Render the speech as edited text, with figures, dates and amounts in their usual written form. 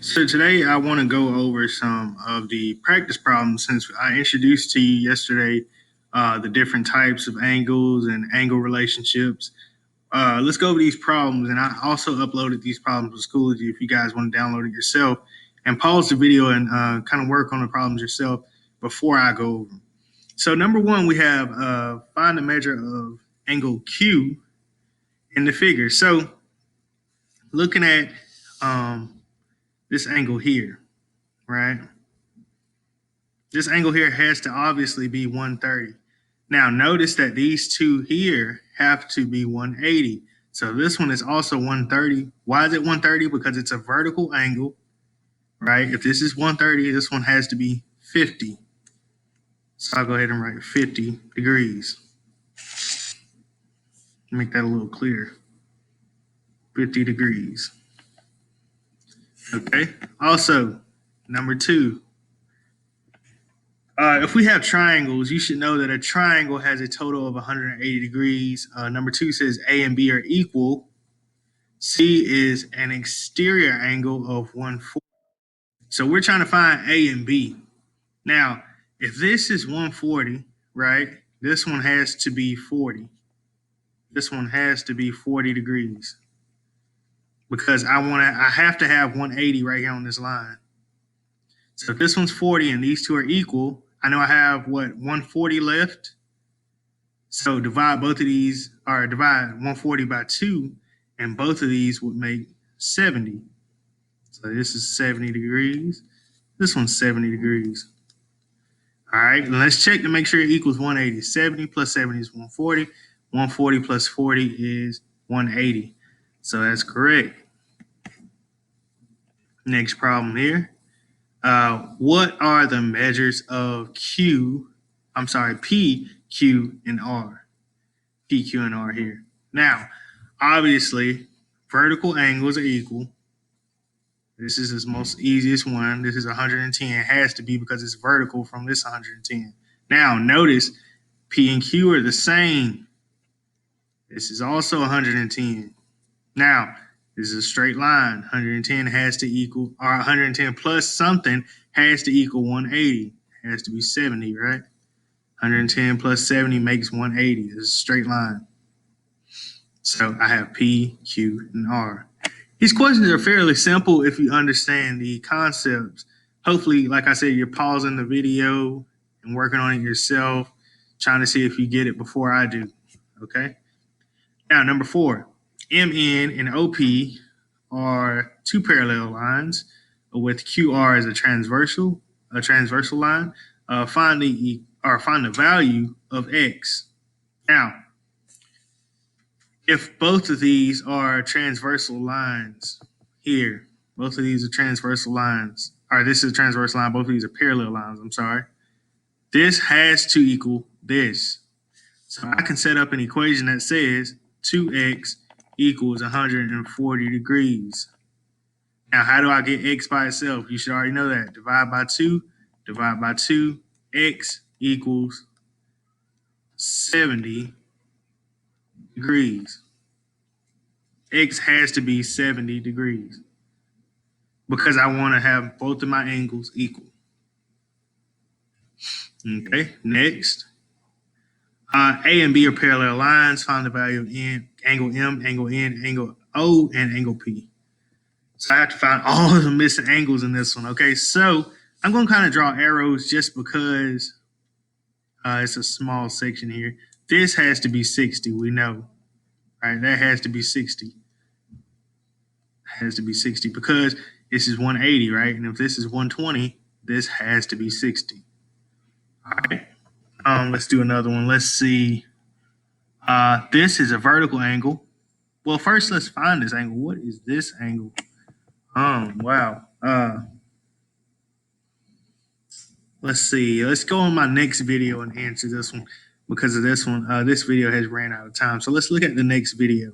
So today I want to go over some of the practice problems since I introduced to you yesterday the different types of angles and angle relationships. Let's go over these problems, and I also uploaded these problems to Schoology if you guys want to download it yourself and pause the video and kind of work on the problems yourself before I go over them. So number one, we have find the measure of angle Q in the figure. So looking at this angle here, right? This angle here has to obviously be 130. Now notice that these two here have to be 180. So this one is also 130. Why is it 130? Because it's a vertical angle, right? If this is 130, this one has to be 50. So I'll go ahead and write 50 degrees. Make that a little clearer. 50 degrees. Okay. Also, number two, if we have triangles, you should know that a triangle has a total of 180 degrees. Number two says A and B are equal. C is an exterior angle of 140. So we're trying to find A and B. Now, if this is 140, right, this one has to be 40. This one has to be 40 degrees because I have to have 180 right here on this line. So if this one's 40 and these two are equal, I know I have 140 left. So divide both of these, or divide 140 by 2, and both of these would make 70. So this is 70 degrees. This one's 70 degrees. All right, and let's check to make sure it equals 180. 70 plus 70 is 140. 140 plus 40 is 180. So that's correct. Next problem here. What are the measures of P, Q, and R? P, Q, and R here. Now, obviously, vertical angles are equal. This is the most easiest one. This is 110. It has to be because it's vertical from this 110. Now, notice P and Q are the same. This is also 110. Now, this is a straight line. 110 has to equal, or 110 plus something has to equal 180. It has to be 70, right? 110 plus 70 makes 180. This is a straight line. So I have P, Q, and R. These questions are fairly simple if you understand the concepts. Hopefully, like I said, you're pausing the video and working on it yourself, trying to see if you get it before I do. Okay? Now, number 4, MN and OP are two parallel lines with QR as a transversal line. Find the value of X. Now, if both of these are transversal lines here, both of these are transversal lines, or this is a transversal line, both of these are parallel lines, I'm sorry. This has to equal this. So I can set up an equation that says 2x equals 140 degrees. Now, how do I get x by itself? You should already know that. Divide by 2, x equals 70 degrees. X has to be 70 degrees because I want to have both of my angles equal. Okay, next. A and B are parallel lines. Find the value of angle M, angle N, angle O, and angle P. So I have to find all of the missing angles in this one. Okay, so I'm going to kind of draw arrows just because it's a small section here. This has to be 60, we know. Right, that has to be 60. Has to be 60 because this is 180, right? And if this is 120, this has to be 60. All right. Let's do another one. Let's see. This is a vertical angle. Well, first let's find this angle. What is this angle? Wow. Let's see. Let's go on my next video and answer this one because of this one. This video has ran out of time. So let's look at the next video.